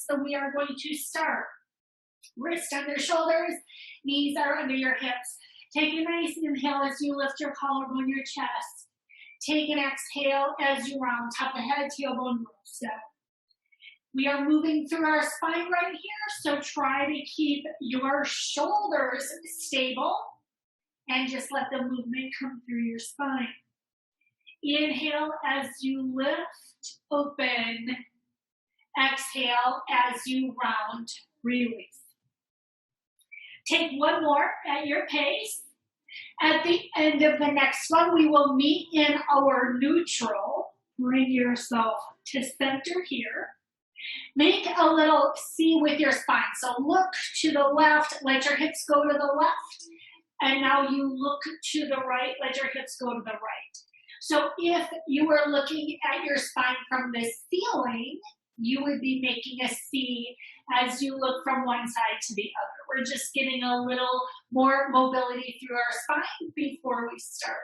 So we are going to start. Wrist under shoulders, knees are under your hips. Take a nice inhale as you lift your collarbone, your chest. Take an exhale as you round, top of head, tailbone moves down. We are moving through our spine right here, so try to keep your shoulders stable and just let the movement come through your spine. Inhale as you lift, open. Exhale as you round, release. Take one more at your pace. At the end of the next one, we will meet in our neutral. Bring yourself to center here. Make a little C with your spine. So look to the left, let your hips go to the left. And now you look to the right, let your hips go to the right. So if you were looking at your spine from the ceiling, you would be making a C as you look from one side to the other. We're just getting a little more mobility through our spine before we start.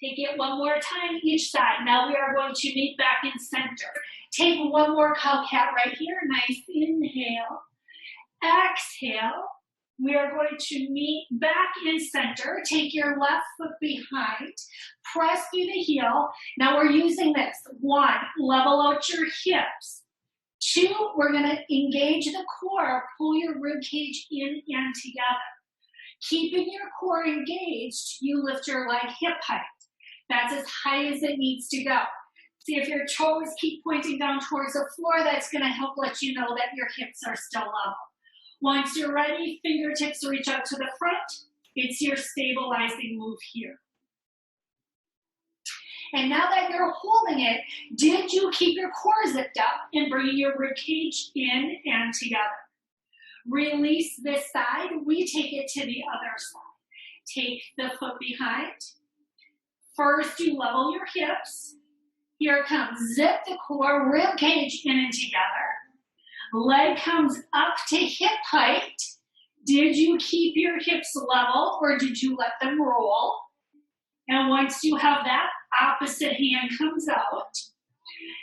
Take it one more time each side. Now we are going to meet back in center. Take one more cow cat right here. Nice inhale. Exhale. We are going to meet back in center. Take your left foot behind. Press through the heel. Now we're using this. 1, level out your hips. 2, we're going to engage the core. Pull your rib cage in and together. Keeping your core engaged, you lift your leg hip height. That's as high as it needs to go. See if your toes keep pointing down towards the floor. That's going to help let you know that your hips are still level. Once you're ready, fingertips reach out to the front. It's your stabilizing move here. And now that you're holding it, did you keep your core zipped up and bringing your rib cage in and together? Release this side. We take it to the other side. Take the foot behind. First, you level your hips. Here it comes. Zip the core, rib cage in and together. Leg comes up to hip height. Did you keep your hips level or did you let them roll? And once you have that, opposite hand comes out.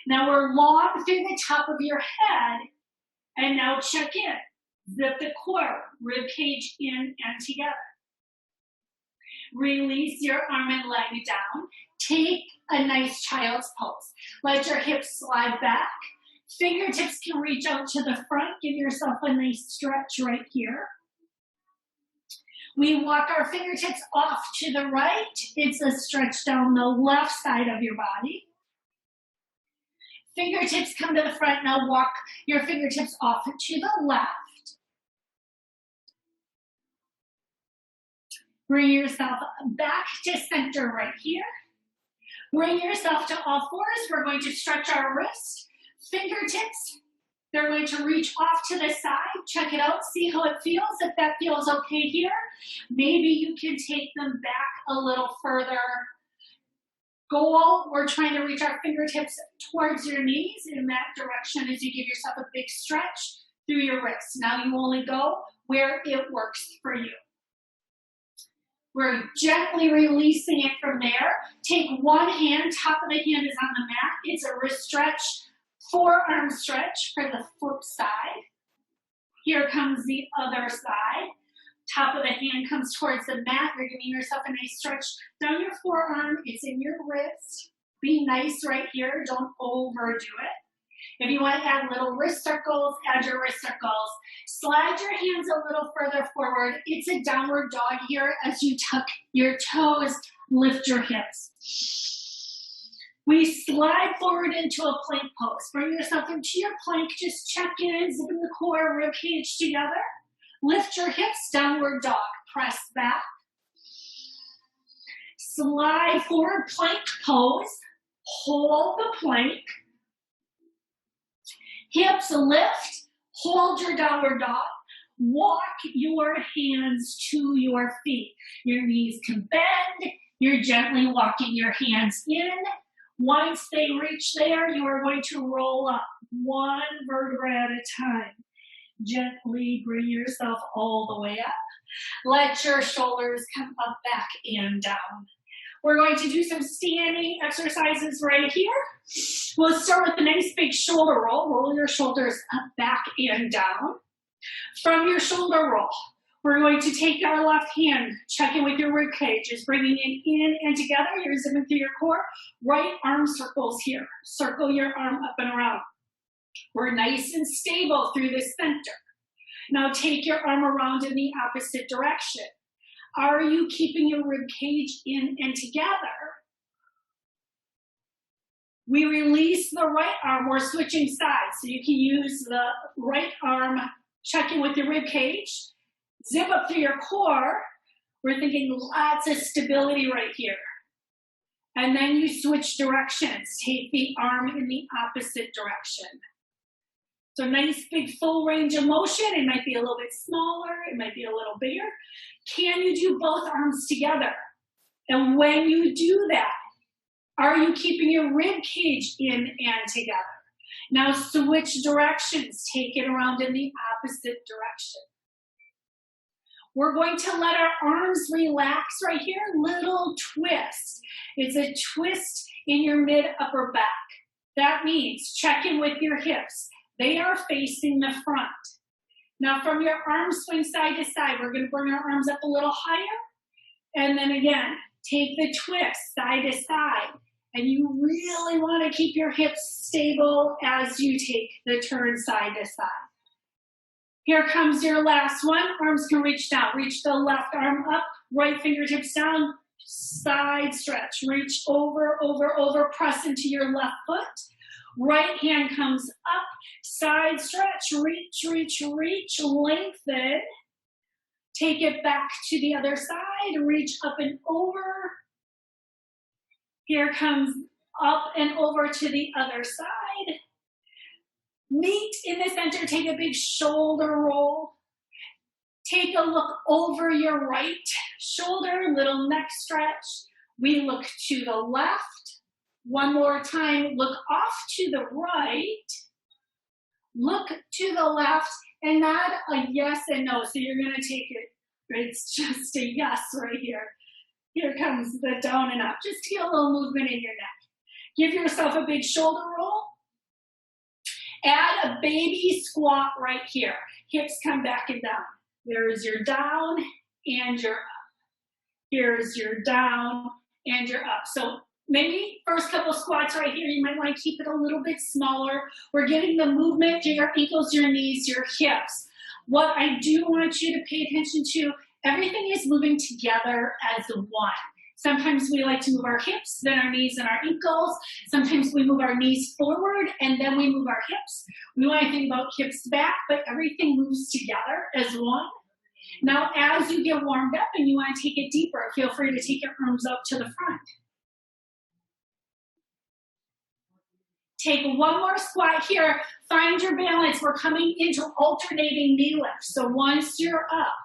Now we're long through the top of your head. And now check in. Zip the core, rib cage in and together. Release your arm and leg down. Take a nice child's pose. Let your hips slide back. Fingertips can reach out to the front. Give yourself a nice stretch right here. We walk our fingertips off to the right. It's a stretch down the left side of your body. Fingertips come to the front. Now walk your fingertips off to the left. Bring yourself back to center right here. Bring yourself to all fours. We're going to stretch our wrists. Fingertips, they're going to reach off to the side. Check it out. See how it feels. If that feels okay here, maybe you can take them back a little further. Goal, we're trying to reach our fingertips towards your knees in that direction as you give yourself a big stretch through your wrists. Now you only go where it works for you. We're gently releasing it from there. Take one hand, top of the hand is on the mat. It's a wrist stretch, forearm stretch for the foot side. Here comes the other side. Top of the hand comes towards the mat. You're giving yourself a nice stretch down your forearm. It's in your wrist. Be nice right here. Don't overdo it. If you want to add little wrist circles, add your wrist circles. Slide your hands a little further forward. It's a downward dog here as you tuck your toes, lift your hips. We slide forward into a plank pose. Bring yourself into your plank. Just check in, zipping the core, rib cage together. Lift your hips, downward dog. Press back. Slide forward, plank pose. Hold the plank. Hips lift, hold your downward dog. Walk your hands to your feet. Your knees can bend. You're gently walking your hands in. Once they reach there, you are going to roll up one vertebra at a time. Gently bring yourself all the way up. Let your shoulders come up, back, and down. We're going to do some standing exercises right here. We'll start with a nice big shoulder roll. Roll your shoulders up, back, and down. From your shoulder roll, we're going to take our left hand, check in with your rib cage, just bringing it in and together. You're zipping through your core. Right arm circles here. Circle your arm up and around. We're nice and stable through the center. Now take your arm around in the opposite direction. Are you keeping your rib cage in and together? We release the right arm. We're switching sides. So you can use the right arm, check in with your rib cage. Zip up through your core. We're thinking lots of stability right here. And then you switch directions. Take the arm in the opposite direction. So nice big full range of motion. It might be a little bit smaller. It might be a little bigger. Can you do both arms together? And when you do that, are you keeping your rib cage in and together? Now switch directions. Take it around in the opposite direction. We're going to let our arms relax right here. Little twist. It's a twist in your mid-upper back. That means check in with your hips. They are facing the front. Now from your arms swing side to side, we're going to bring our arms up a little higher. And then again, take the twist side to side. And you really want to keep your hips stable as you take the turn side to side. Here comes your last one. Arms can reach down. Reach the left arm up, right fingertips down, side stretch. Reach over, over, over, press into your left foot. Right hand comes up, side stretch, reach, reach, reach, lengthen. Take it back to the other side, reach up and over. Here comes up and over to the other side. Meet in the center, take a big shoulder roll. Take a look over your right shoulder, little neck stretch. We look to the left. One more time, look off to the right. Look to the left, and not a yes and no. So you're gonna take it, it's just a yes right here. Here comes the down and up. Just feel a little movement in your neck. Give yourself a big shoulder roll. Add a baby squat right here. Hips come back and down. There's your down and your up. Here's your down and your up. So maybe first couple squats right here, you might want to keep it a little bit smaller. We're getting the movement to your ankles, your knees, your hips. What I do want you to pay attention to, everything is moving together as one. Sometimes we like to move our hips, then our knees and our ankles. Sometimes we move our knees forward and then we move our hips. We want to think about hips back, but everything moves together as one. Now, as you get warmed up and you want to take it deeper, feel free to take your arms up to the front. Take one more squat here. Find your balance. We're coming into alternating knee lift. So once you're up,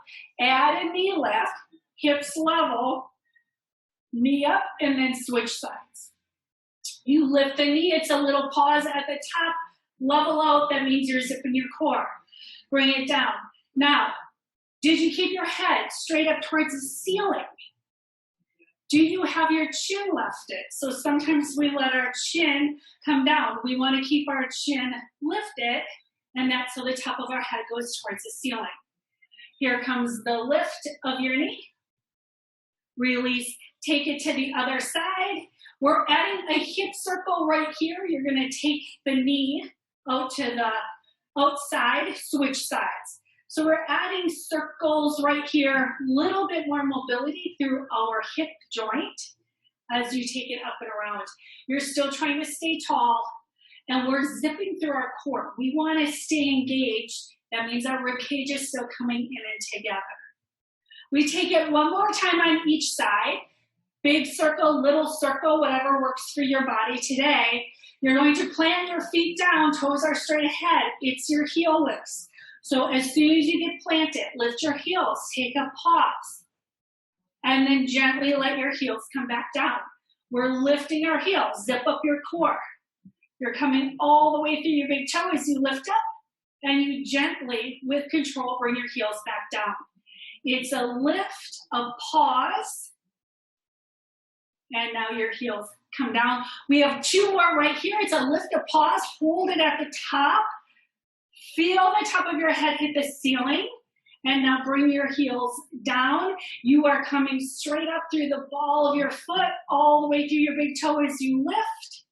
add a knee lift, hips level, knee up, and then switch sides. You lift the knee. It's a little pause at the top. Level out. That means you're zipping your core. Bring it down. Now, did you keep your head straight up towards the ceiling? Do you have your chin lifted? So sometimes we let our chin come down. We want to keep our chin lifted, and that's so the top of our head goes towards the ceiling. Here comes the lift of your knee. Release, take it to the other side. We're adding a hip circle right here. You're going to take the knee out to the outside, switch sides. So we're adding circles right here, a little bit more mobility through our hip joint as you take it up and around. You're still trying to stay tall, and we're zipping through our core. We want to stay engaged. That means our rib cage is still coming in and together. We take it one more time on each side. Big circle, little circle, whatever works for your body today. You're going to plant your feet down, toes are straight ahead. It's your heel lifts. So as soon as you get planted, lift your heels, take a pause, and then gently let your heels come back down. We're lifting our heels, zip up your core. You're coming all the way through your big toe as you lift up, and you gently, with control, bring your heels back down. It's a lift, a pause, And now your heels come down. We have 2 more right here. It's a lift a pause. Hold it at the top. Feel the top of your head hit the ceiling. And now bring your heels down. You are coming straight up through the ball of your foot, all the way through your big toe as you lift.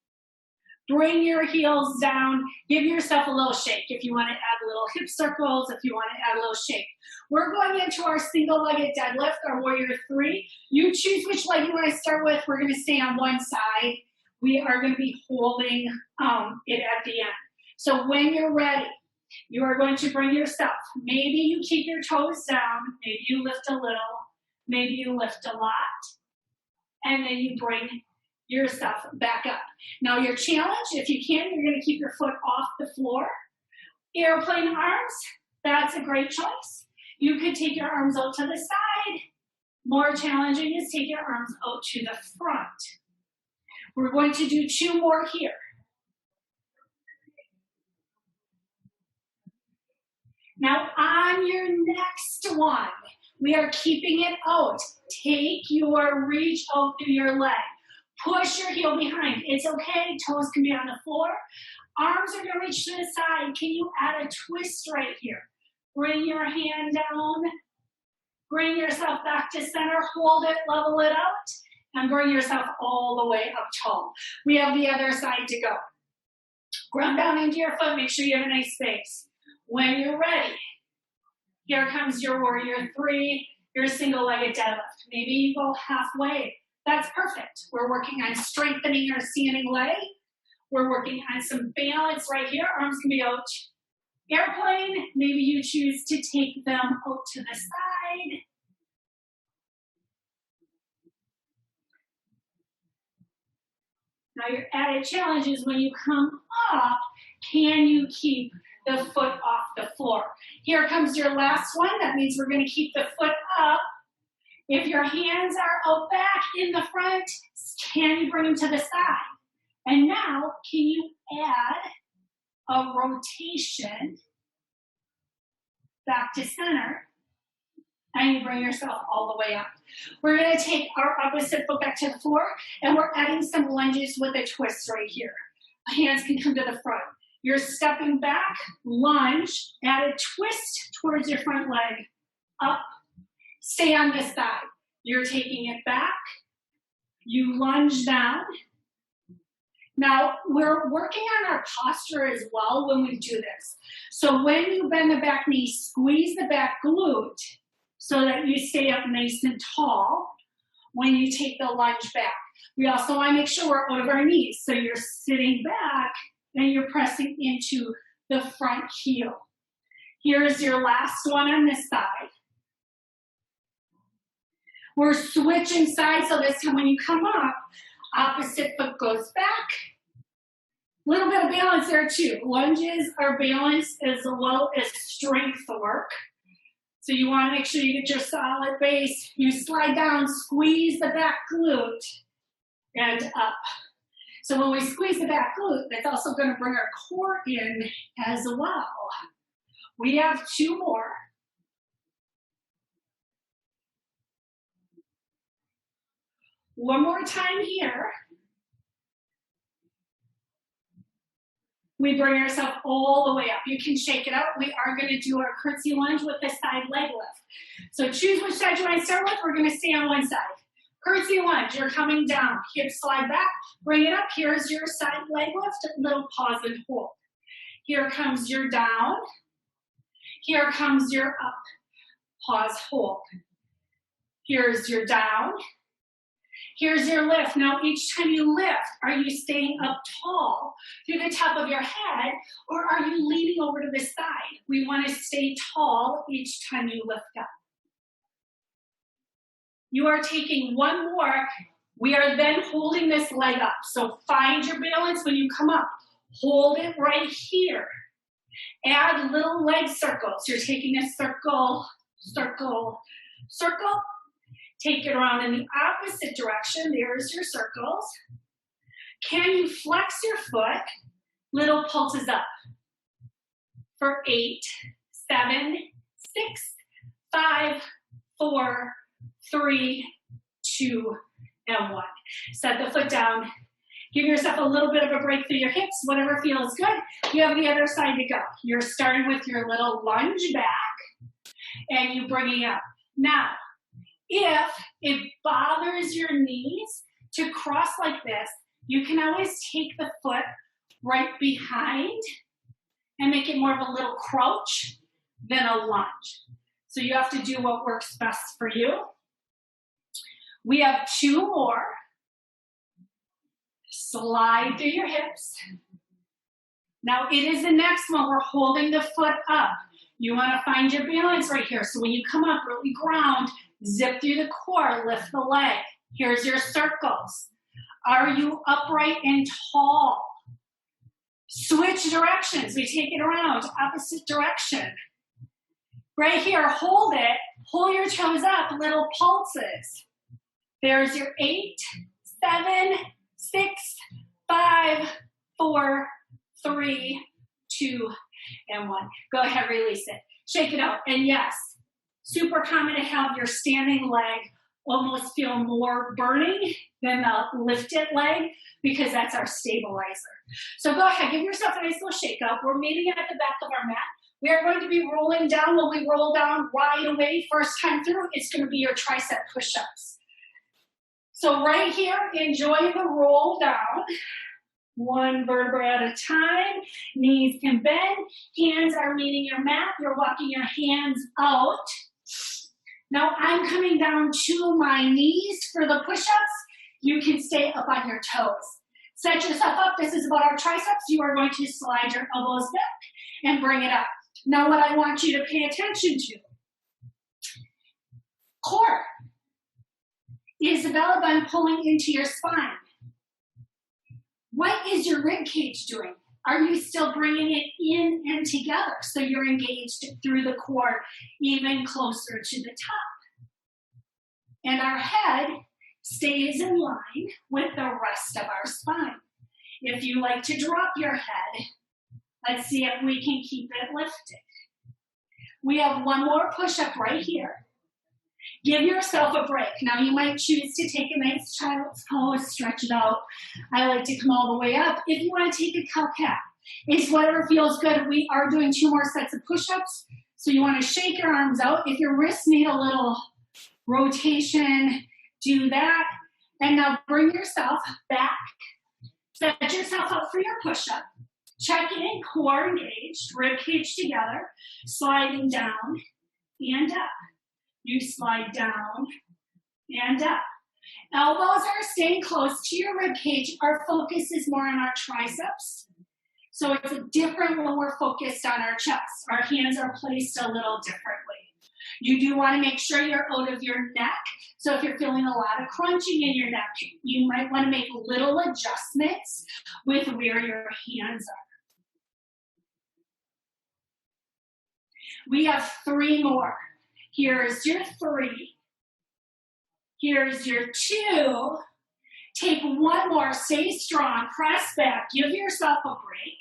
Bring your heels down. Give yourself a little shake if you want to add little hip circles, if you want to add a little shake. We're going into our single-legged deadlift, our warrior 3. You choose which leg you want to start with. We're going to stay on one side. We are going to be holding it at the end. So when you're ready, you are going to bring yourself. Maybe you keep your toes down. Maybe you lift a little. Maybe you lift a lot. And then you bring yourself back up. Now your challenge, if you can, you're going to keep your foot off the floor. Airplane arms, that's a great choice. You could take your arms out to the side. More challenging is take your arms out to the front. We're going to do 2 more here. Now on your next one, we are keeping it out. Take your reach out through your leg. Push your heel behind. It's okay. Toes can be on the floor. Arms are going to reach to the side. Can you add a twist right here? Bring your hand down. Bring yourself back to center. Hold it, level it out, and bring yourself all the way up tall. We have the other side to go. Ground down into your foot. Make sure you have a nice space. When you're ready, here comes your warrior 3, your single-legged deadlift. Maybe you go halfway. That's perfect. We're working on strengthening our standing leg. We're working on some balance right here. Arms can be out. Airplane, maybe you choose to take them out to the side. Now your added challenge is when you come up, can you keep the foot off the floor? Here comes your last one. That means we're going to keep the foot up. If your hands are out back in the front, can you bring them to the side? And now, can you add a rotation back to center? And you bring yourself all the way up. We're going to take our opposite foot back to the floor, and we're adding some lunges with a twist right here. Hands can come to the front. You're stepping back, lunge, add a twist towards your front leg, up. Stay on this side. You're taking it back. You lunge down. Now, we're working on our posture as well when we do this. So when you bend the back knee, squeeze the back glute so that you stay up nice and tall when you take the lunge back. We also want to make sure we're out of our knees. So you're sitting back and you're pressing into the front heel. Here's your last one on this side. We're switching sides, so this time when you come up, opposite foot goes back. A little bit of balance there too. Lunges are balanced as well as strength work. So you want to make sure you get your solid base. You slide down, squeeze the back glute, and up. So when we squeeze the back glute, that's also going to bring our core in as well. We have 2 more. One more time here. We bring ourselves all the way up. You can shake it out. We are going to do our curtsy lunge with the side leg lift. So choose which side you want to start with. We're going to stay on one side. Curtsy lunge, you're coming down. Hips slide back, bring it up. Here's your side leg lift, little pause and hold. Here comes your down. Here comes your up. Pause, hold. Here's your down. Here's your lift. Now, each time you lift, are you staying up tall through the top of your head, or are you leaning over to the side? We want to stay tall each time you lift up. You are taking one more. We are then holding this leg up. So find your balance when you come up. Hold it right here. Add little leg circles. You're taking a circle, circle, circle. Take it around in the opposite direction. There's your circles. Can you flex your foot? Little pulses up. For 8, 7, 6, 5, 4, 3, 2, and 1. Set the foot down. Give yourself a little bit of a break through your hips, whatever feels good. You have the other side to go. You're starting with your little lunge back, and you bring it up. Now, if it bothers your knees to cross like this, you can always take the foot right behind and make it more of a little crouch than a lunge. So you have to do what works best for you. We have 2 more. Slide through your hips. Now it is the next one. We're holding the foot up. You want to find your balance right here. So when you come up, really ground, zip through the core, lift the leg. Here's your circles. Are you upright and tall? Switch directions. We take it around, opposite direction. Right here, hold it. Pull your toes up, little pulses. There's your 8, 7, 6, 5, 4, 3, 2, and 1. Go ahead, release it. Shake it out. And yes, super common to have your standing leg almost feel more burning than the lifted leg because that's our stabilizer. So go ahead, give yourself a nice little shake up. We're meeting at the back of our mat. We are going to be rolling down. When we roll down right away, first time through, it's going to be your tricep push-ups. So right here, enjoy the roll down. 1 vertebra at a time. Knees can bend. Hands are meeting your mat. You're walking your hands out. Now I'm coming down to my knees for the push-ups. You can stay up on your toes. Set yourself up. This is about our triceps. You are going to slide your elbows back and bring it up. Now what I want you to pay attention to. Core is the belly button pulling into your spine. What is your rib cage doing? Are you still bringing it in and together so you're engaged through the core even closer to the top? And our head stays in line with the rest of our spine. If you like to drop your head, let's see if we can keep it lifted. We have 1 more push-up right here. Give yourself a break. Now you might choose to take a nice child's pose, stretch it out. I like to come all the way up. If you want to take a cow cat, it's whatever feels good. We are doing 2 more sets of push-ups. So you want to shake your arms out. If your wrists need a little rotation, do that. And now bring yourself back. Set yourself up for your push-up. Check in, core engaged, rib cage together, sliding down and up. You slide down and up. Elbows are staying close to your rib cage. Our focus is more on our triceps. So it's different when we're focused on our chest. Our hands are placed a little differently. You do want to make sure you're out of your neck. So if you're feeling a lot of crunching in your neck, you might want to make little adjustments with where your hands are. We have 3 more. Here's your 3. Here's your 2. Take 1 more. Stay strong. Press back. Give yourself a break.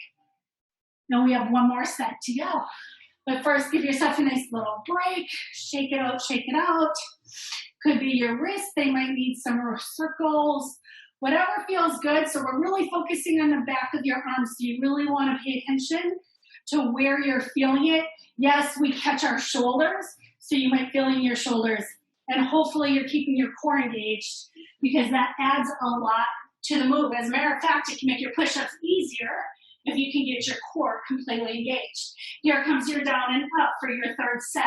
Now we have 1 more set to go. But first, give yourself a nice little break. Shake it out, shake it out. Could be your wrist. They might need some circles. Whatever feels good. So we're really focusing on the back of your arms. So you really want to pay attention to where you're feeling it. Yes, we catch our shoulders. So you might feel in your shoulders. And hopefully you're keeping your core engaged because that adds a lot to the move. As a matter of fact, it can make your push-ups easier if you can get your core completely engaged. Here comes your down and up for your 3rd set.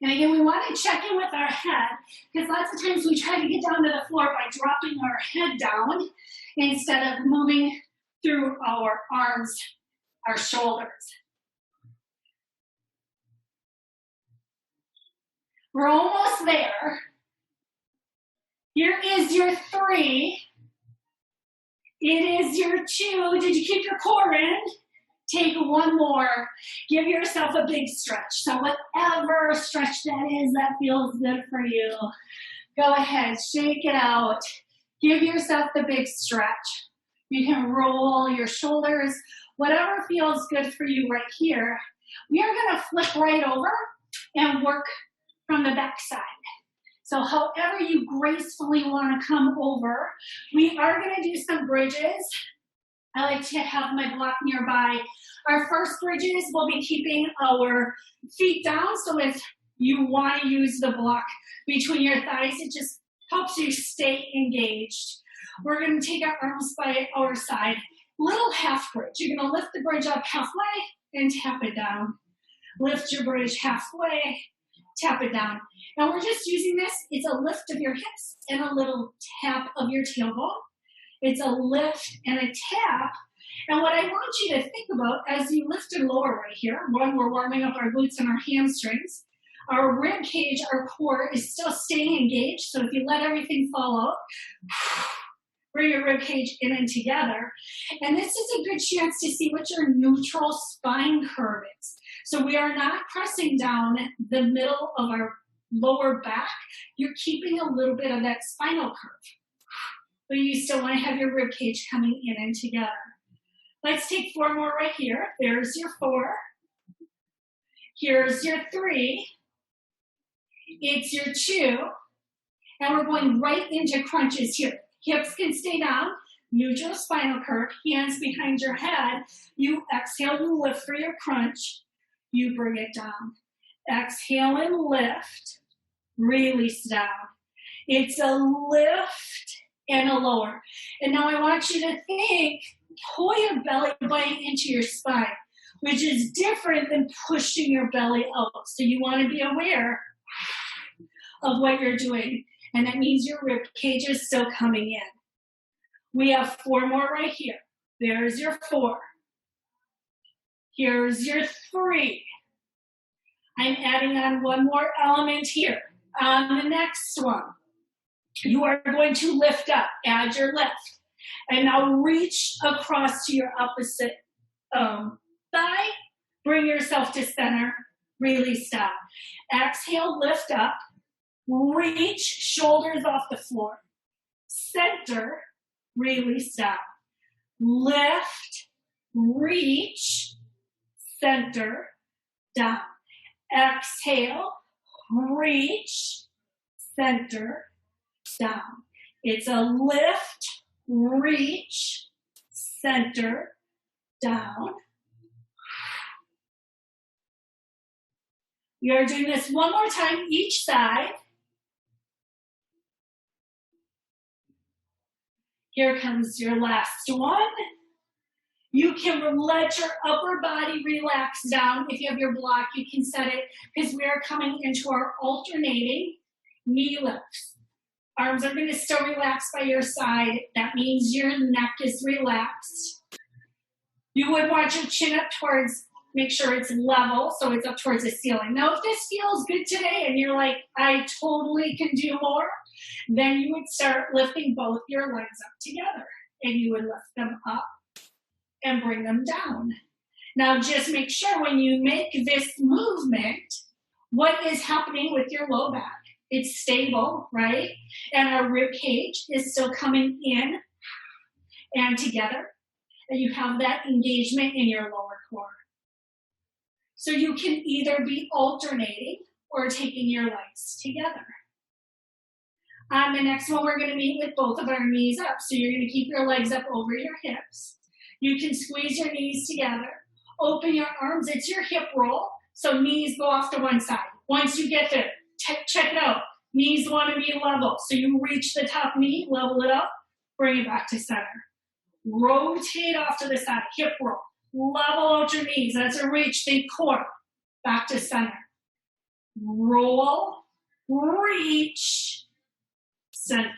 And again, we want to check in with our head because lots of times we try to get down to the floor by dropping our head down instead of moving through our arms, our shoulders. We're almost there. Here is your 3. It is your 2. Did you keep your core in? Take 1 more. Give yourself a big stretch. So whatever stretch that is that feels good for you, go ahead, shake it out. Give yourself the big stretch. You can roll your shoulders. Whatever feels good for you right here. We are going to flip right over and work from the back side. So however you gracefully want to come over, we are going to do some bridges. I like to have my block nearby. Our first bridges, we'll be keeping our feet down. So if you want to use the block between your thighs, it just helps you stay engaged. We're going to take our arms by our side. Little half bridge. You're going to lift the bridge up halfway and tap it down. Lift your bridge halfway, tap it down. Now we're just using this. It's a lift of your hips and a little tap of your tailbone. It's a lift and a tap. And what I want you to think about as you lift and lower right here, one, we're warming up our glutes and our hamstrings. Our rib cage, our core is still staying engaged. So if you let everything fall out, bring your rib cage in and together. And this is a good chance to see what your neutral spine curve is. So we are not pressing down the middle of our lower back. You're keeping a little bit of that spinal curve. But you still want to have your rib cage coming in and together. Let's take 4 more right here. There's your 4. Here's your 3. It's your 2. And we're going right into crunches here. Hips can stay down, neutral spinal curve, hands behind your head. You exhale, you lift for your crunch. You bring it down. Exhale and lift. Release down. It's a lift and a lower. And now I want you to think, pull your belly button into your spine, which is different than pushing your belly out. So you want to be aware of what you're doing. And that means your rib cage is still coming in. We have 4 more right here. There's your 4. Here's your 3. I'm adding on one more element here. On the next one, you are going to lift up, add your lift. And now reach across to your opposite thigh. Bring yourself to center. Release down. Exhale, lift up. Reach, shoulders off the floor. Center, release down. Lift, reach, center, down. Exhale, reach, center, down. It's a lift, reach, center, down. We are doing this one more time each side. Here comes your last one. You can let your upper body relax down. If you have your block, you can set it because we are coming into our alternating knee lifts. Arms are going to still relax by your side. That means your neck is relaxed. You would want your chin up towards, make sure it's level, so it's up towards the ceiling. Now, if this feels good today and you're like, I totally can do more, then you would start lifting both your legs up together. And you would lift them up and bring them down. Now, just make sure when you make this movement, what is happening with your low back? It's stable, right? And our rib cage is still coming in and together. And you have that engagement in your lower core. So you can either be alternating or taking your legs together. On the next one, we're going to meet with both of our knees up. So you're going to keep your legs up over your hips. You can squeeze your knees together. Open your arms. It's your hip roll. So knees go off to one side. Once you get there, check it out. Knees want to be level. So you reach the top knee, level it up, bring it back to center. Rotate off to the side, hip roll. Level out your knees. That's a reach. Think core. Back to center. Roll, reach, center.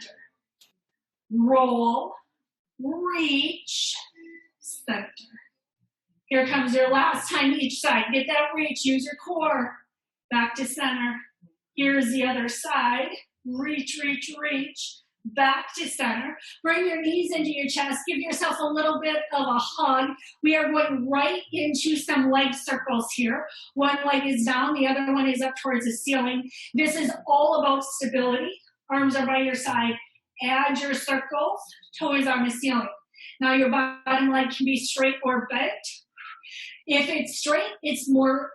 Roll, reach, center. Here comes your last time each side. Get that reach. Use your core. Back to center. Here's the other side. Reach, reach, reach. Back to center. Bring your knees into your chest. Give yourself a little bit of a hug. We are going right into some leg circles here. One leg is down. The other one is up towards the ceiling. This is all about stability. Arms are by your side. Add your circles. Toes on the ceiling. Now your bottom leg can be straight or bent. If it's straight, it's more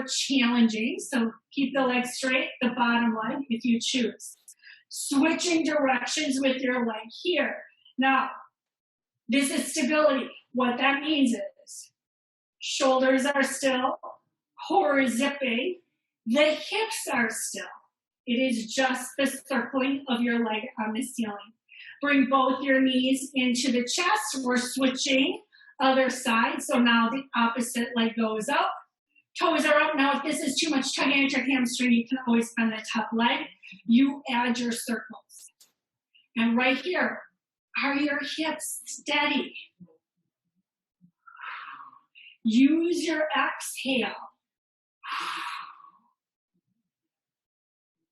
challenging. So keep the leg straight, the bottom leg, if you choose. Switching directions with your leg here. Now, this is stability. What that means is shoulders are still, core is zipping, the hips are still. It is just the circling of your leg on the ceiling. Bring both your knees into the chest. We're switching other side. So now the opposite leg goes up. Toes are up. Now, if this is too much tugging at your hamstring, you can always bend the top leg. You add your circles. And right here, are your hips steady? Use your exhale.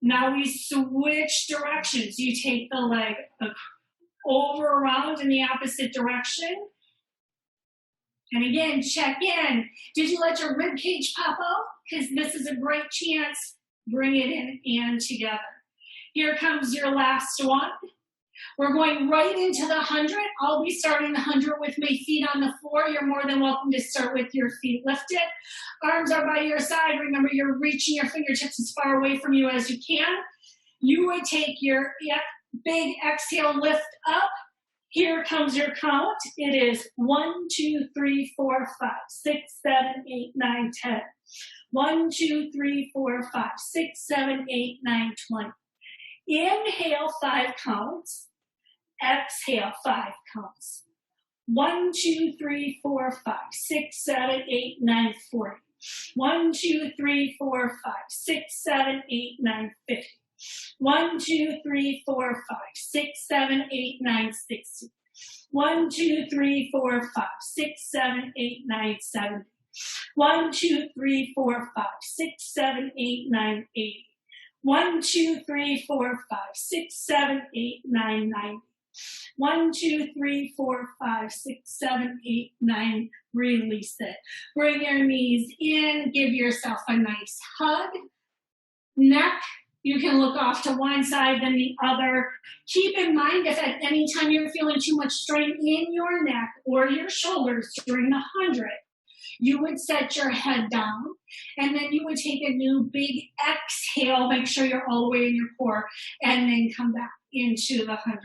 Now we switch directions. You take the leg over, around in the opposite direction. And again, check in. Did you let your rib cage pop out? Because this is a great chance. Bring it in and together. Here comes your last one. We're going right into the 100. I'll be starting the 100 with my feet on the floor. You're more than welcome to start with your feet lifted. Arms are by your side. Remember, you're reaching your fingertips as far away from you as you can. You would take your big exhale, lift up. Here comes your count. It is 1, 2, 3, 4, 5, 6, 7, 8, 9, 10. 1, 2, 3, 4, 5, 6, 7, 8, 9, 20. Inhale, 5 counts. Exhale, 5 counts. 1, 2, 3, 4, 5, 6, 7, 8, 9, 40. 1, 2, 3, 4, 5, 6, 7, 8, 9, 50. 1, 2, 3, 4, 5, 6, 7, 8, 9, 60. 1, 2, 3, 4, 5, 6, 7, 8, 9, 70. 1, 2, 3, 4, 5, 6, 7, 8, 9, 80. 1, 2, 3, 4, 5, 6, 7, 8, 9, 90. 1, 2, 3, 4, 5, 6, 7, 8, 9. Release it. Bring your knees in. Give yourself a nice hug. Neck. You can look off to one side, then the other. Keep in mind if at any time you're feeling too much strain in your neck or your shoulders during the 100, you would set your head down, and then you would take a new big exhale. Make sure you're all the way in your core, and then come back into the 100.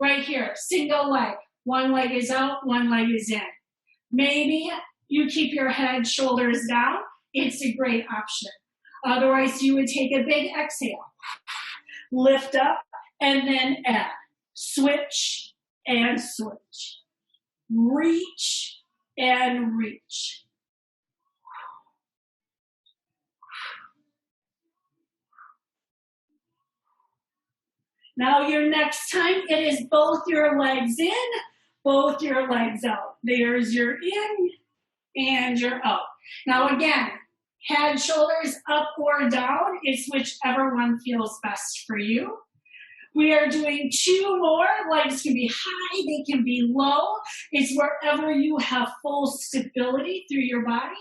Right here, single leg. One leg is out, one leg is in. Maybe you keep your head, shoulders down. It's a great option. Otherwise, you would take a big exhale, lift up, and then add. Switch and switch. Reach and reach. Now your next time, it is both your legs in, both your legs out. There's your in and your out. Now again, head, shoulders up or down. It's whichever one feels best for you. We are doing 2 more. Legs can be high, they can be low. It's wherever you have full stability through your body.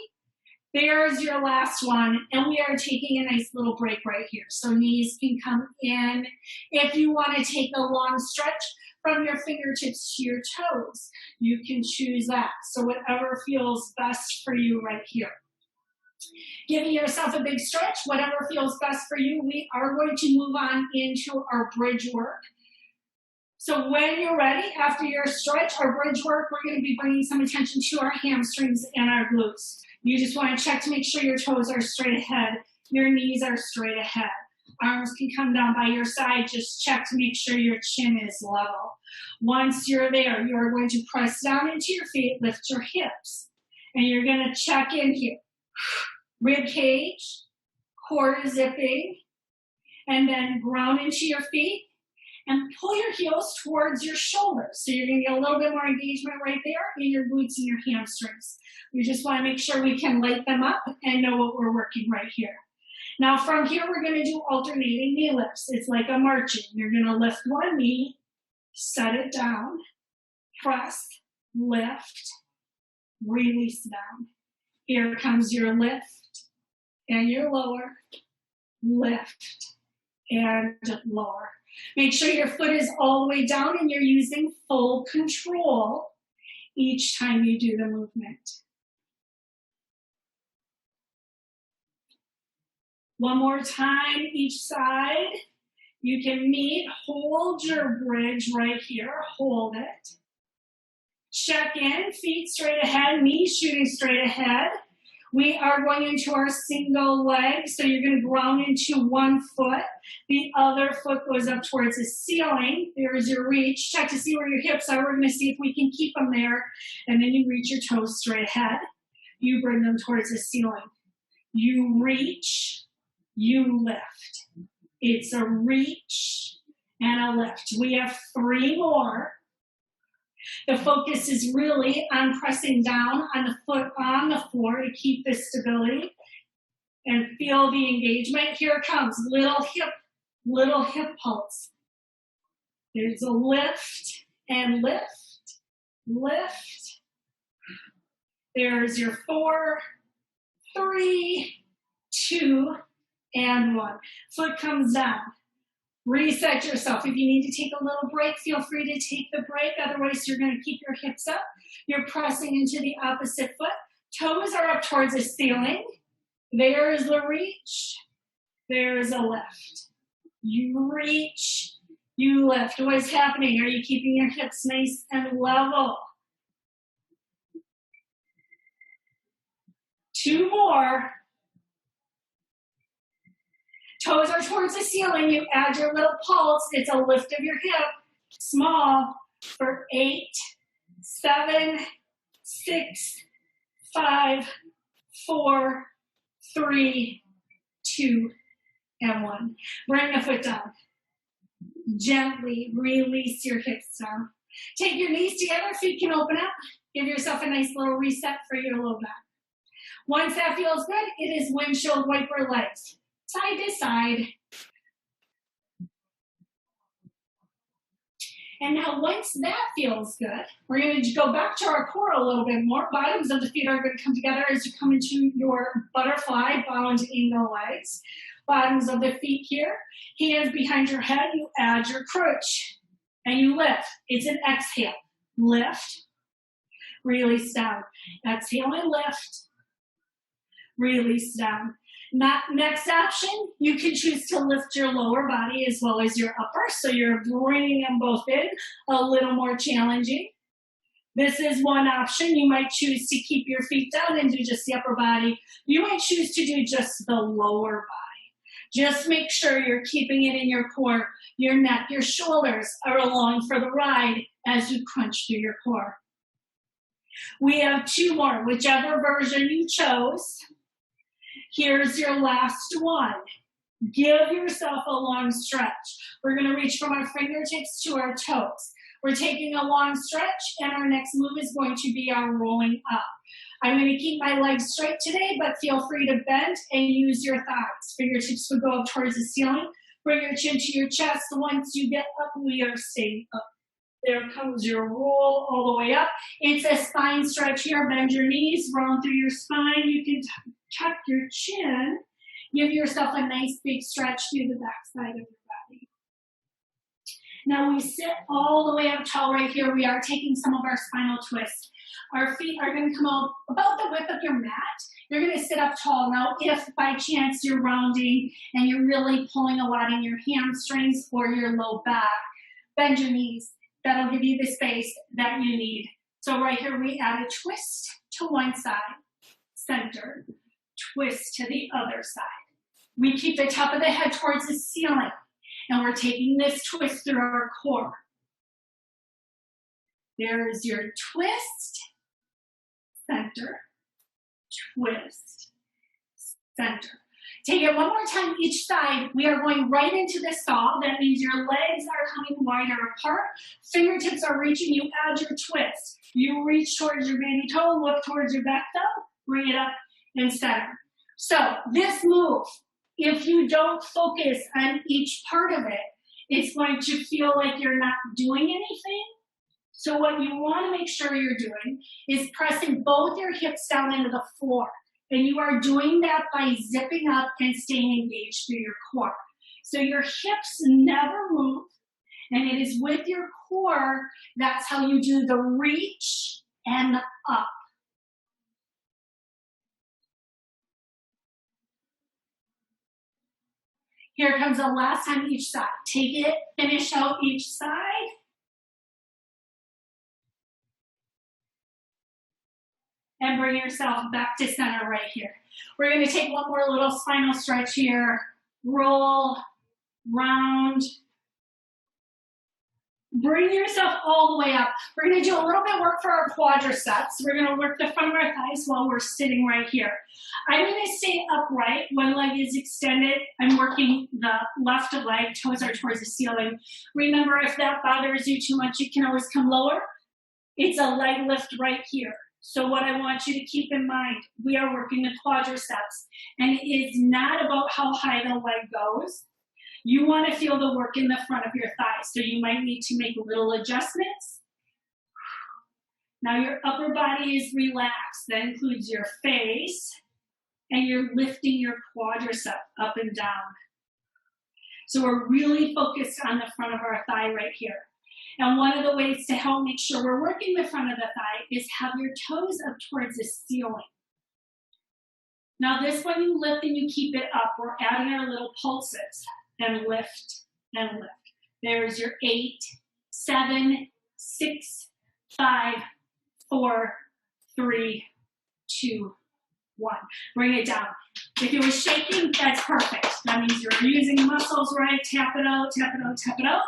There's your last one, and we are taking a nice little break right here. So knees can come in. If you want to take a long stretch from your fingertips to your toes, you can choose that. So whatever feels best for you right here. Giving yourself a big stretch, whatever feels best for you. We are going to move on into our bridge work. So when you're ready, after your stretch, our bridge work, we're going to be bringing some attention to our hamstrings and our glutes. You just want to check to make sure your toes are straight ahead, your knees are straight ahead. Arms can come down by your side. Just check to make sure your chin is level. Once you're there, you're going to press down into your feet, lift your hips, and you're going to check in here. Rib cage, core zipping, and then ground into your feet and pull your heels towards your shoulders. So you're going to get a little bit more engagement right there in your glutes and your hamstrings. We just want to make sure we can light them up and know what we're working right here. Now from here, we're going to do alternating knee lifts. It's like a marching. You're going to lift one knee, set it down, press, lift, release down. Here comes your lift and your lower, lift and lower. Make sure your foot is all the way down and you're using full control each time you do the movement. One more time each side. You can meet, hold your bridge right here, hold it. Check in, feet straight ahead, knees shooting straight ahead. We are going into our single leg, so you're going to ground into one foot. The other foot goes up towards the ceiling. There's your reach. Check to see where your hips are. We're going to see if we can keep them there. And then you reach your toes straight ahead. You bring them towards the ceiling. You reach, you lift. It's a reach and a lift. We have 3 more. The focus is really on pressing down on the foot on the floor to keep this stability and feel the engagement. Here it comes, little hip pulse. There's a lift and lift, lift. There's your 4, 3, 2, and 1. Foot comes down. Reset yourself. If you need to take a little break, feel free to take the break. Otherwise, you're going to keep your hips up. You're pressing into the opposite foot. Toes are up towards the ceiling. There's the reach. There's a lift. You reach. You lift. What's happening? Are you keeping your hips nice and level? 2 more. Toes are towards the ceiling. You add your little pulse. It's a lift of your hip. Small for 8, 7, 6, 5, 4, 3, 2, and 1. Bring the foot down. Gently release your hips down. Take your knees together. Feet can open up. Give yourself a nice little reset for your low back. Once that feels good, it is windshield wiper legs. Side to side. And now once that feels good, we're going to go back to our core a little bit more. Bottoms of the feet are going to come together as you come into your butterfly bound angle legs. Bottoms of the feet here. Hands behind your head. You add your crunch and you lift. It's an exhale. Lift. Release down. Exhale and lift. Release down. Next option, you can choose to lift your lower body as well as your upper, so you're bringing them both in, a little more challenging. This is one option. You might choose to keep your feet down and do just the upper body. You might choose to do just the lower body. Just make sure you're keeping it in your core. Your neck, your shoulders are along for the ride as you crunch through your core. We have 2 more, whichever version you chose. Here's your last one. Give yourself a long stretch. We're going to reach from our fingertips to our toes. We're taking a long stretch, and our next move is going to be our rolling up. I'm going to keep my legs straight today, but feel free to bend and use your thighs. Fingertips will go up towards the ceiling. Bring your chin to your chest. Once you get up, we are staying up. There comes your roll all the way up. It's a spine stretch here. Bend your knees, roll through your spine. You can tuck your chin. Give yourself a nice big stretch through the back side of your body. Now we sit all the way up tall right here. We are taking some of our spinal twist. Our feet are going to come out about the width of your mat. You're going to sit up tall. Now, if by chance you're rounding and you're really pulling a lot in your hamstrings or your low back, bend your knees. That'll give you the space that you need. So right here, we add a twist to one side, center, twist to the other side. We keep the top of the head towards the ceiling, and we're taking this twist through our core. There's your twist, center, twist, center. Take it one more time each side. We are going right into the saw. That means your legs are coming wider apart. Fingertips are reaching. You add your twist. You reach towards your baby toe, look towards your back toe, bring it up and center. So this move, if you don't focus on each part of it, it's going to feel like you're not doing anything. So what you want to make sure you're doing is pressing both your hips down into the floor. And you are doing that by zipping up and staying engaged through your core. So your hips never move, and it is with your core, that's how you do the reach and the up. Here comes the last time each side. Take it, finish out each side. And bring yourself back to center right here. We're going to take one more little spinal stretch here. Roll, round. Bring yourself all the way up. We're going to do a little bit of work for our quadriceps. We're going to work the front of our thighs while we're sitting right here. I'm going to stay upright. One leg is extended. I'm working the left leg. Toes are towards the ceiling. Remember, if that bothers you too much, you can always come lower. It's a leg lift right here. So what I want you to keep in mind, we are working the quadriceps, and it is not about how high the leg goes. You want to feel the work in the front of your thighs, so you might need to make little adjustments. Now your upper body is relaxed. That includes your face, and you're lifting your quadricep up and down. So we're really focused on the front of our thigh right here. And one of the ways to help make sure we're working the front of the thigh is have your toes up towards the ceiling. Now this one you lift and you keep it up. We're adding our little pulses and lift and lift. There's your 8, 7, 6, 5, 4, 3, 2, 1. Bring it down. If it was shaking, that's perfect. That means you're using the muscles right. Tap it out, tap it out, tap it out.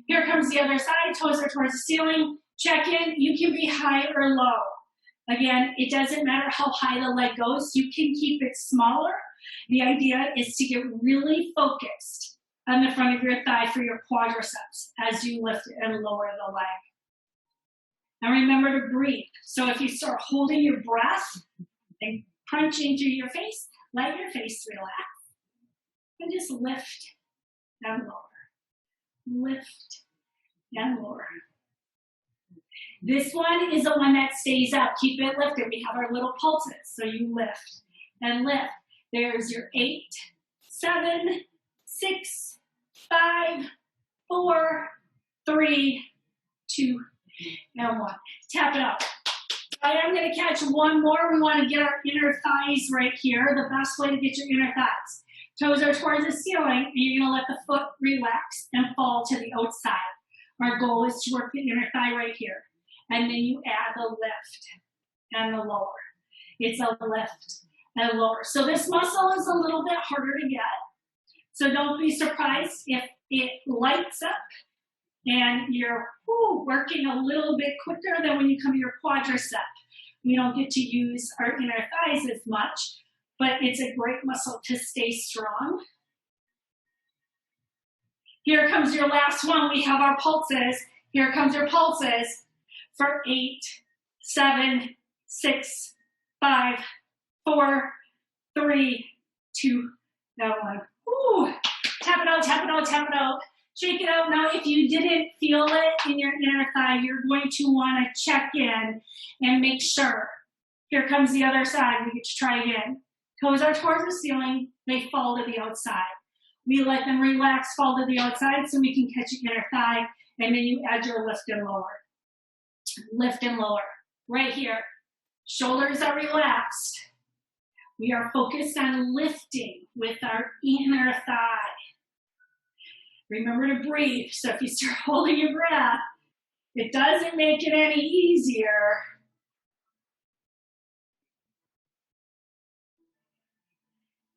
Here comes the other side. Toes are towards the ceiling. Check in. You can be high or low. Again, it doesn't matter how high the leg goes. You can keep it smaller. The idea is to get really focused on the front of your thigh for your quadriceps as you lift and lower the leg. And remember to breathe. So if you start holding your breath and crunching through your face, let your face relax. And just lift and lower. Lift and lower. This one is the one that stays up. Keep it lifted. We have our little pulses. So you lift and lift. There's your 8, 7, 6, 5, 4, 3, 2, and 1. Tap it out. I am going to catch one more. We want to get our inner thighs right here. The best way to get your inner thighs. Toes are towards the ceiling, and you're going to let the foot relax and fall to the outside. Our goal is to work the inner thigh right here. And then you add the lift and the lower. It's a lift and lower. So this muscle is a little bit harder to get. So don't be surprised if it lights up and you're working a little bit quicker than when you come to your quadricep. We don't get to use our inner thighs as much, but it's a great muscle to stay strong. Here comes your last one. We have our pulses. Here comes your pulses for 8, 7, 6, 5, 4, 3, 2, and 1. Ooh. Tap it out, tap it out, tap it out. Shake it out. Now, if you didn't feel it in your inner thigh, you're going to want to check in and make sure. Here comes the other side. We get to try again. Toes are towards the ceiling. They fall to the outside. We let them relax, fall to the outside so we can catch your inner thigh, and then you add your lift and lower. Lift and lower. Right here. Shoulders are relaxed. We are focused on lifting with our inner thigh. Remember to breathe. So if you start holding your breath, it doesn't make it any easier.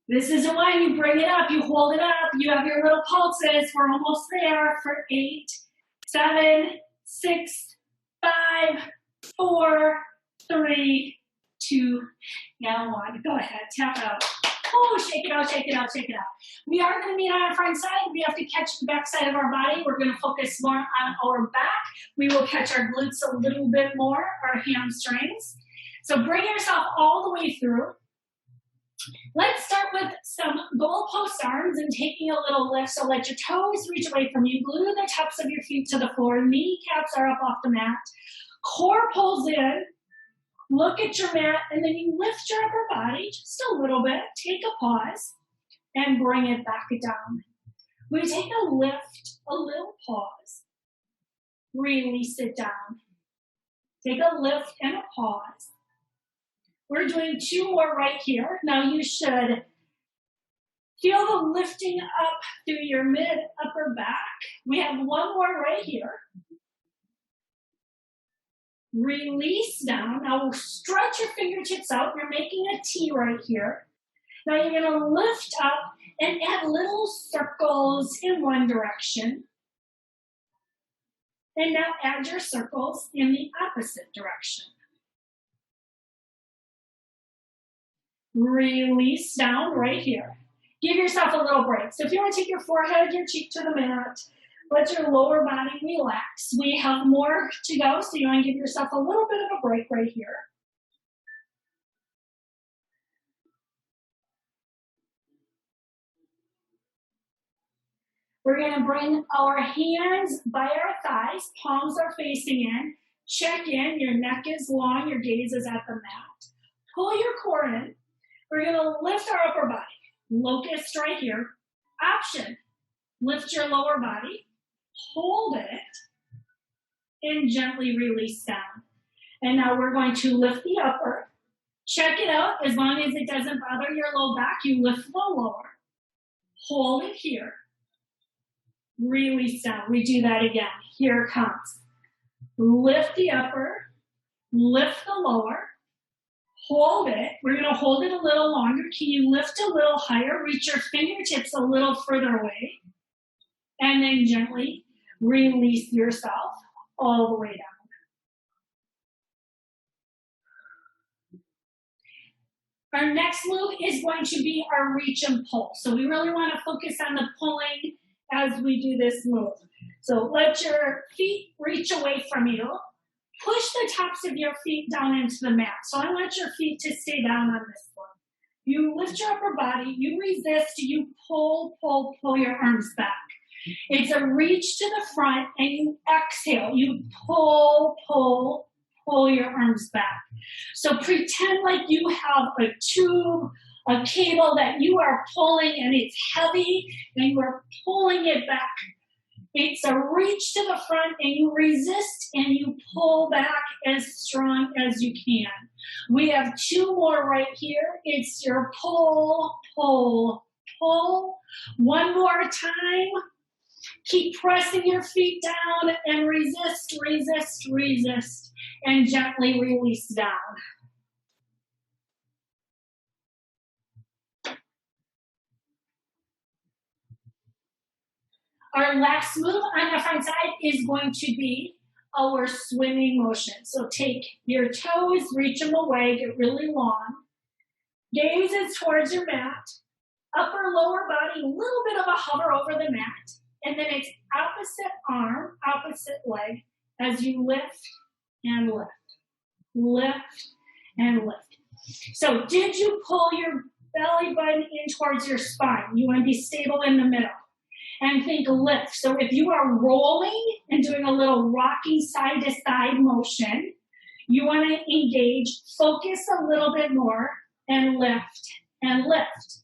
This is the one, you bring it up, you hold it up, you have your little pulses. We're almost there for 8, 7, 6, 5, 4, 3, 2, and 1. Go ahead, tap it out. Oh, shake it out, shake it out, shake it out. We are going to meet on our front side. We have to catch the back side of our body. We're going to focus more on our back. We will catch our glutes a little bit more, our hamstrings. So bring yourself all the way through. Let's start with some goalpost arms and taking a little lift. So let your toes reach away from you. Glue the tops of your feet to the floor. Kneecaps are up off the mat. Core pulls in. Look at your mat, and then you lift your upper body just a little bit. Take a pause and bring it back down. We take a lift, a little pause. Release it down. Take a lift and a pause. We're doing 2 more right here. Now you should Feel the lifting up through your mid-upper back. We have one more right here. Release down. Now stretch your fingertips out. You're making a T right here. Now you're going to lift up and add little circles in one direction. And now add your circles in the opposite direction. Release down right here. Give yourself a little break. So if you want to take your forehead, your cheek to the mat, let your lower body relax. We have more to go, so you want to give yourself a little bit of a break right here. We're going to bring our hands by our thighs, palms are facing in. Check in, your neck is long, your gaze is at the mat. Pull your core in. We're going to lift our upper body. Locust right here. Option, lift your lower body, hold it, and gently release down. And now we're going to lift the upper. Check it out. As long as it doesn't bother your low back, you lift the lower. Hold it here. Release down. We do that again. Here it comes. Lift the upper, lift the lower, hold it. We're going to hold it a little longer. Can you lift a little higher? Reach your fingertips a little further away. And then gently release yourself all the way down. Our next move is going to be our reach and pull. So we really want to focus on the pulling as we do this move. So let your feet reach away from you. Push the tops of your feet down into the mat. So I want your feet to stay down on this one. You lift your upper body, you resist, you pull, pull, pull your arms back. It's a reach to the front and you exhale. You pull, pull, pull your arms back. So pretend like you have a tube, a cable that you are pulling and it's heavy and you are pulling it back. It's a reach to the front and you resist and you pull back as strong as you can. We have two more right here. It's your pull, pull, pull. One more time. Keep pressing your feet down and resist, resist, resist, and gently release down. Our last move on the front side is going to be our swimming motion. So take your toes, reach them away, get really long. Gaze is towards your mat. Upper, lower body, a little bit of a hover over the mat. And then it's opposite arm, opposite leg as you lift and lift. Lift and lift. So did you pull your belly button in towards your spine? You want to be stable in the middle. And think lift. So if you are rolling and doing a little rocking side to side motion, you want to engage, focus a little bit more and lift and lift.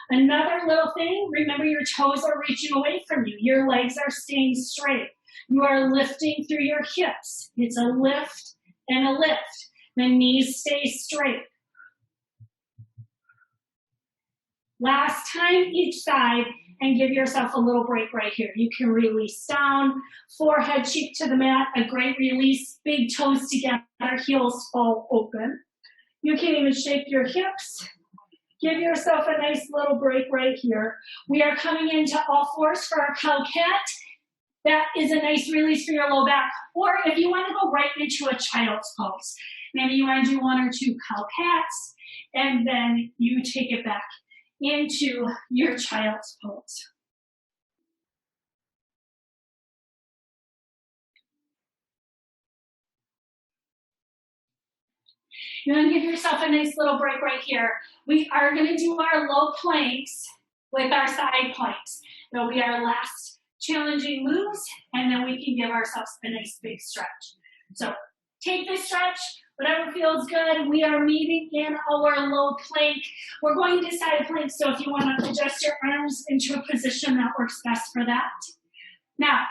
Another little thing, remember your toes are reaching away from you. Your legs are staying straight. You are lifting through your hips. It's a lift and a lift. The knees stay straight. Last time each side. And give yourself a little break right here. You can release down, forehead, cheek to the mat, a great release, big toes together, heels fall open. You can even shake your hips. Give yourself a nice little break right here. We are coming into all fours for our cow cat. That is a nice release for your low back. Or if you want to go right into a child's pose, maybe you want to do 1 or 2 cow cats, and then you take it back into your child's pose. You want to give yourself a nice little break right here. We are going to do our low planks with our side planks. That'll be our last challenging moves, and then we can give ourselves a nice big stretch. So take this stretch. Whatever feels good. We are meeting in our low plank. We're going to side plank, so if you want to adjust your arms into a position that works best for that. Now,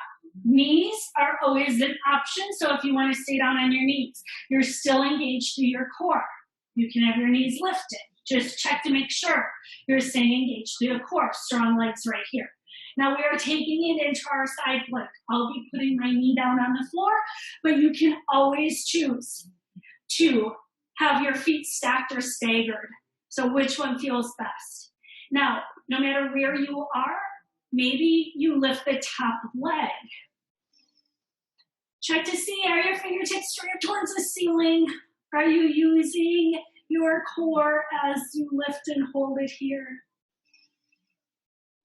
knees are always an option, so if you want to stay down on your knees, you're still engaged through your core. You can have your knees lifted. Just check to make sure you're staying engaged through the core. Strong legs right here. Now we are taking it into our side plank. I'll be putting my knee down on the floor, but you can always choose to have your feet stacked or staggered. So which one feels best? Now, no matter where you are, maybe you lift the top leg. Check to see, are your fingertips straight towards the ceiling? Are you using your core as you lift and hold it here?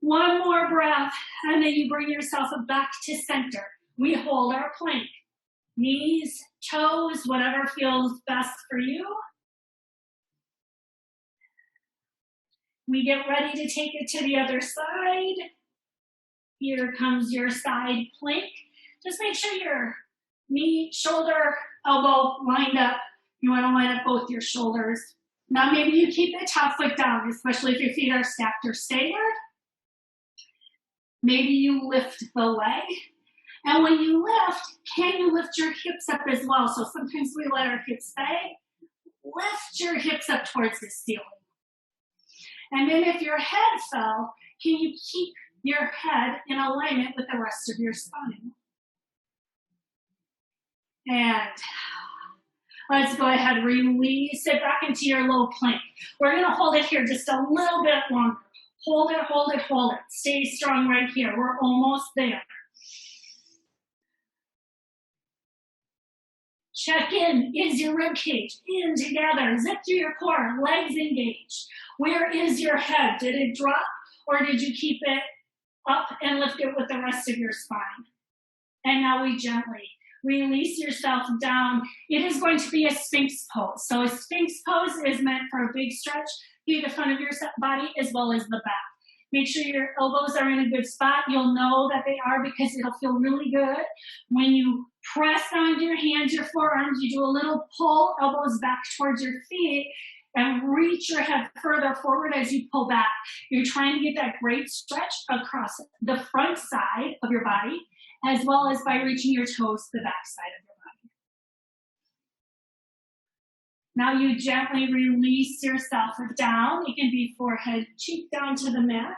One more breath, and then you bring yourself back to center. We hold our plank. Knees, toes, whatever feels best for you. We get ready to take it to the other side. Here comes your side plank. Just make sure your knee, shoulder, elbow lined up. You want to line up both your shoulders. Now maybe you keep the top foot down, especially if your feet are stacked or staggered. Maybe you lift the leg. And when you lift, can you lift your hips up as well? So sometimes we let our hips sag. Lift your hips up towards the ceiling. And then if your head fell, can you keep your head in alignment with the rest of your spine? And let's go ahead, release it back into your low plank. We're going to hold it here just a little bit longer. Hold it, hold it, hold it. Stay strong right here. We're almost there. Check in. Is your rib cage in together? Zip through your core. Legs engaged. Where is your head? Did it drop or did you keep it up and lift it with the rest of your spine? And now we gently release yourself down. It is going to be a Sphinx pose. So a Sphinx pose is meant for a big stretch through the front of your body as well as the back. Make sure your elbows are in a good spot. You'll know that they are because it'll feel really good. When you press down your hands, your forearms, you do a little pull, elbows back towards your feet, and reach your head further forward as you pull back. You're trying to get that great stretch across the front side of your body, as well as by reaching your toes to the back side of your body. Now you gently release yourself down. It can be forehead, cheek down to the mat.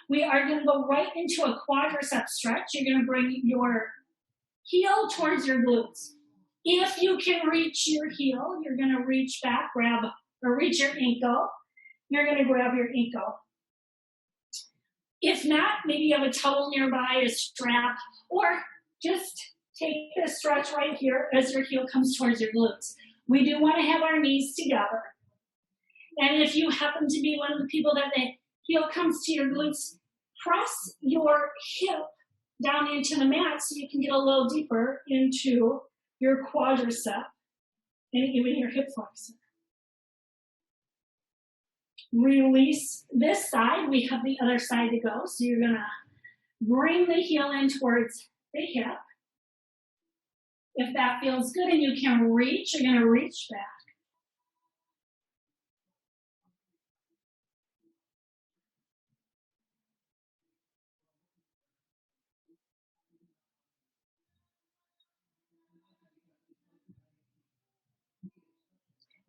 We are going to go right into a quadricep stretch. You're going to bring your heel towards your glutes. If you can reach your heel, you're going to reach back, grab, or reach your ankle. You're going to grab your ankle. If not, maybe you have a towel nearby, a strap, or just take the stretch right here as your heel comes towards your glutes. We do want to have our knees together. And if you happen to be one of the people that the heel comes to your glutes, press your hip down into the mat so you can get a little deeper into your quadricep and even your hip flexor. Release this side. We have the other side to go. So you're going to bring the heel in towards the hip. If that feels good and you can reach, you're going to reach back.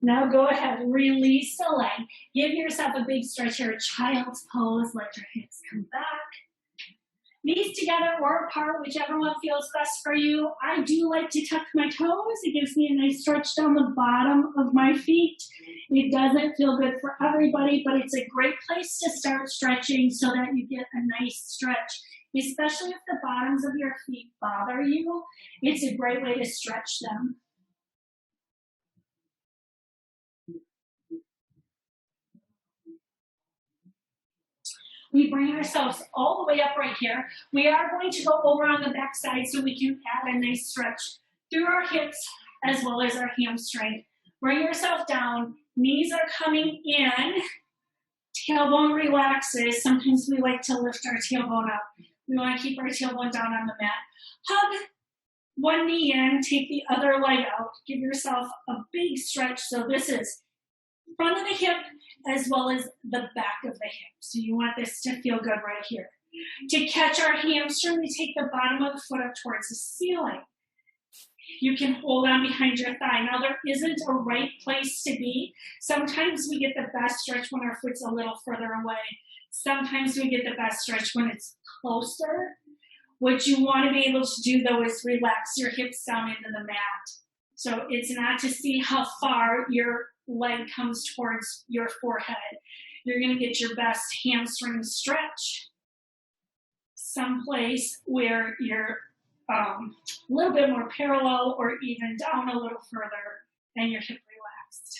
Now go ahead, release the leg. Give yourself a big stretch here, child's pose. Let your hips come back. Knees together or apart, whichever one feels best for you. I do like to tuck my toes. It gives me a nice stretch down the bottom of my feet. It doesn't feel good for everybody, but it's a great place to start stretching so that you get a nice stretch. Especially if the bottoms of your feet bother you, it's a great way to stretch them. We bring ourselves all the way up right here. We are going to go over on the back side so we can add a nice stretch through our hips as well as our hamstring. Bring yourself down. Knees are coming in. Tailbone relaxes. Sometimes we like to lift our tailbone up. We want to keep our tailbone down on the mat. Hug one knee in. Take the other leg out. Give yourself a big stretch. So this is front of the hip as well as the back of the hip. So you want this to feel good right here. To catch our hamstring, we take the bottom of the foot up towards the ceiling. You can hold on behind your thigh. Now, there isn't a right place to be. Sometimes we get the best stretch when our foot's a little further away. Sometimes we get the best stretch when it's closer. What you want to be able to do, though, is relax your hips down into the mat. So it's not to see how far your leg comes towards your forehead. You're going to get your best hamstring stretch someplace where you're a little bit more parallel or even down a little further and your hip relaxed.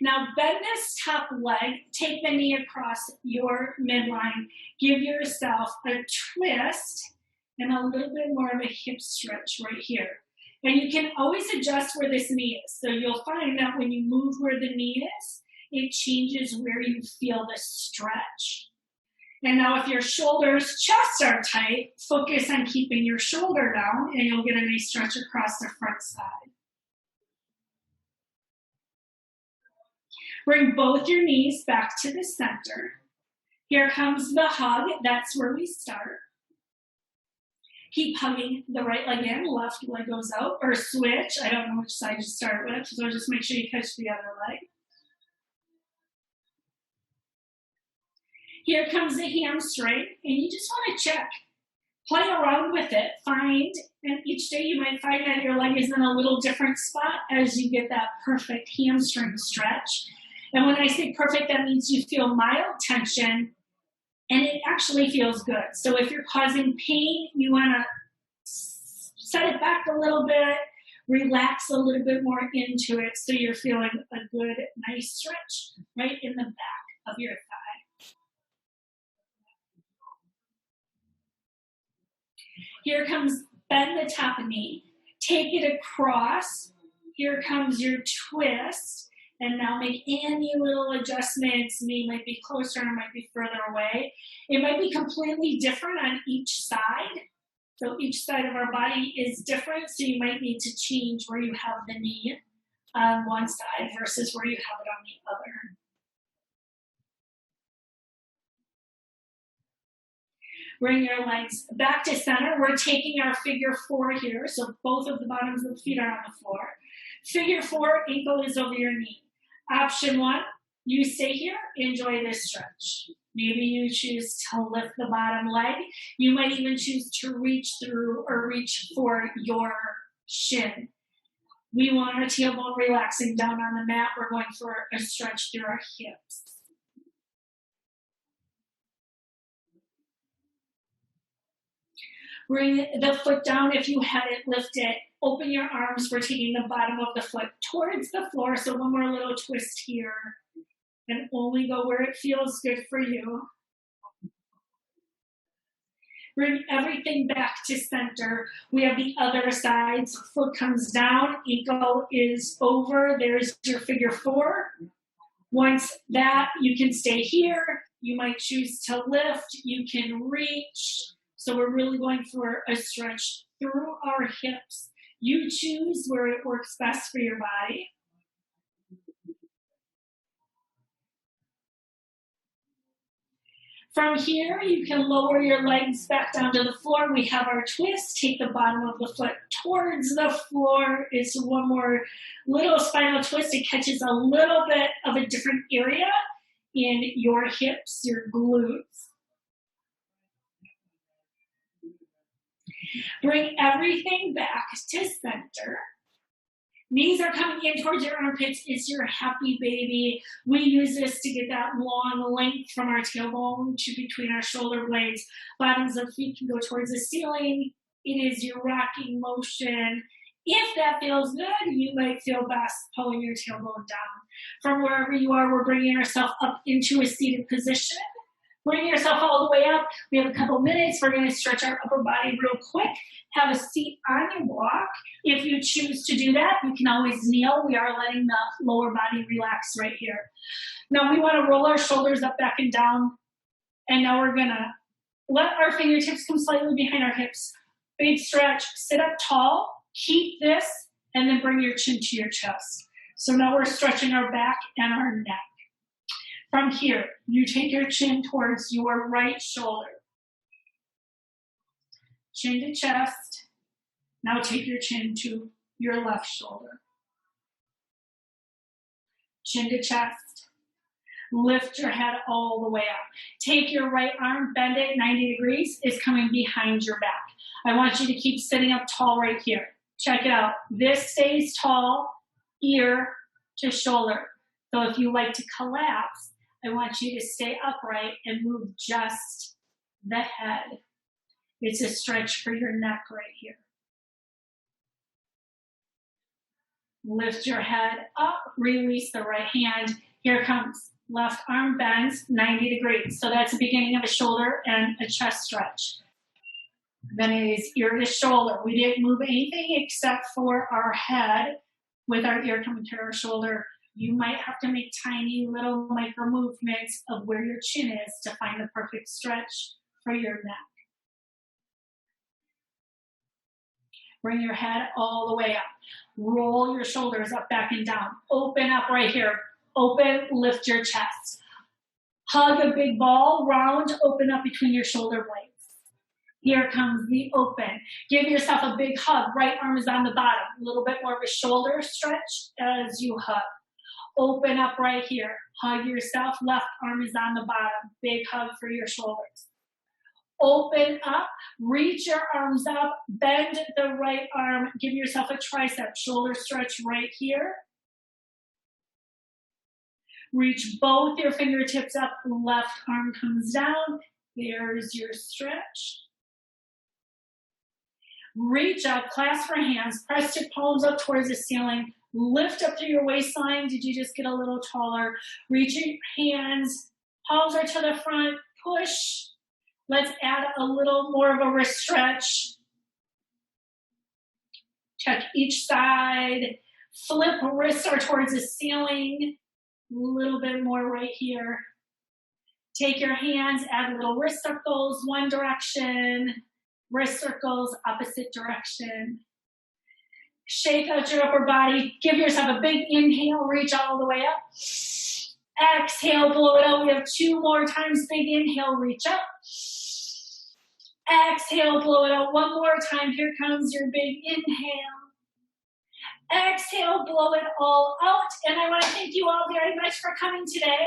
Now bend this top leg, take the knee across your midline, give yourself a twist and a little bit more of a hip stretch right here. And you can always adjust where this knee is. So you'll find that when you move where the knee is, it changes where you feel the stretch. And now if your shoulders, chest are tight, focus on keeping your shoulder down and you'll get a nice stretch across the front side. Bring both your knees back to the center. Here comes the hug, that's where we start. Keep hugging the right leg in, left leg goes out, or switch. I don't know which side you start with, so just make sure you catch the other leg. Here comes the hamstring, and you just want to check. Play around with it, find, and each day you might find that your leg is in a little different spot as you get that perfect hamstring stretch. And when I say perfect, that means you feel mild tension, and it actually feels good. So if you're causing pain, you want to set it back a little bit, relax a little bit more into it so you're feeling a good, nice stretch right in the back of your thigh. Here comes bend the top knee, take it across. Here comes your twist. And now make any little adjustments. Knee might be closer or might be further away. It might be completely different on each side. So each side of our body is different. So you might need to change where you have the knee on one side versus where you have it on the other. Bring your legs back to center. We're taking our figure four here. So both of the bottoms of the feet are on the floor. Figure four, ankle is over your knee. Option one, you stay here, enjoy this stretch. Maybe you choose to lift the bottom leg. You might even choose to reach through or reach for your shin. We want our tailbone relaxing down on the mat. We're going for a stretch through our hips. Bring the foot down if you haven't lifted. Open your arms. We're taking the bottom of the foot towards the floor. So one more little twist here. And only go where it feels good for you. Bring everything back to center. We have the other side. So foot comes down. Ankle is over. There's your figure four. Once that, you can stay here. You might choose to lift. You can reach. So we're really going for a stretch through our hips. You choose where it works best for your body. From here, you can lower your legs back down to the floor. We have our twist. Take the bottom of the foot towards the floor. It's one more little spinal twist. It catches a little bit of a different area in your hips, your glutes. Bring everything back to center. Knees are coming in towards your armpits. It's your happy baby. We use this to get that long length from our tailbone to between our shoulder blades. Bottoms of feet can go towards the ceiling. It is your rocking motion. If that feels good, you might feel best pulling your tailbone down. From wherever you are, we're bringing ourselves up into a seated position. Bring yourself all the way up. We have a couple minutes. We're going to stretch our upper body real quick. Have a seat on your block. If you choose to do that, you can always kneel. We are letting the lower body relax right here. Now we want to roll our shoulders up, back, and down. And now we're going to let our fingertips come slightly behind our hips. Big stretch. Sit up tall. Keep this. And then bring your chin to your chest. So now we're stretching our back and our neck. From here, you take your chin towards your right shoulder. Chin to chest. Now take your chin to your left shoulder. Chin to chest. Lift your head all the way up. Take your right arm, bend it 90 degrees. It's coming behind your back. I want you to keep sitting up tall right here. Check it out. This stays tall, ear to shoulder. So if you like to collapse, I want you to stay upright and move just the head. It's a stretch for your neck right here. Lift your head up, release the right hand. Here comes. Left arm bends 90 degrees. So that's the beginning of a shoulder and a chest stretch. Then it is ear to shoulder. We didn't move anything except for our head with our ear coming to our shoulder. You might have to make tiny little micro movements of where your chin is to find the perfect stretch for your neck. Bring your head all the way up. Roll your shoulders up, back, and down. Open up right here. Open, lift your chest. Hug a big ball, round, open up between your shoulder blades. Here comes the open. Give yourself a big hug. Right arm is on the bottom. A little bit more of a shoulder stretch as you hug. Open up right here. Hug yourself. Left arm is on the bottom. Big hug for your shoulders. Open up. Reach your arms up. Bend the right arm. Give yourself a tricep. Shoulder stretch right here. Reach both your fingertips up. Left arm comes down. There's your stretch. Reach up, clasp your hands, press your palms up towards the ceiling, lift up through your waistline. Did you just get a little taller? Reach your hands, palms are to the front, push. Let's add a little more of a wrist stretch. Check each side. Flip wrists are towards the ceiling. A little bit more right here. Take your hands, add little wrist circles, one direction. Wrist circles, opposite direction. Shake out your upper body. Give yourself a big inhale. Reach all the way up. Exhale, blow it out. We have 2 more times. Big inhale, reach up. Exhale, blow it out. 1 more time. Here comes your big inhale. Exhale, blow it all out. And I want to thank you all very much for coming today.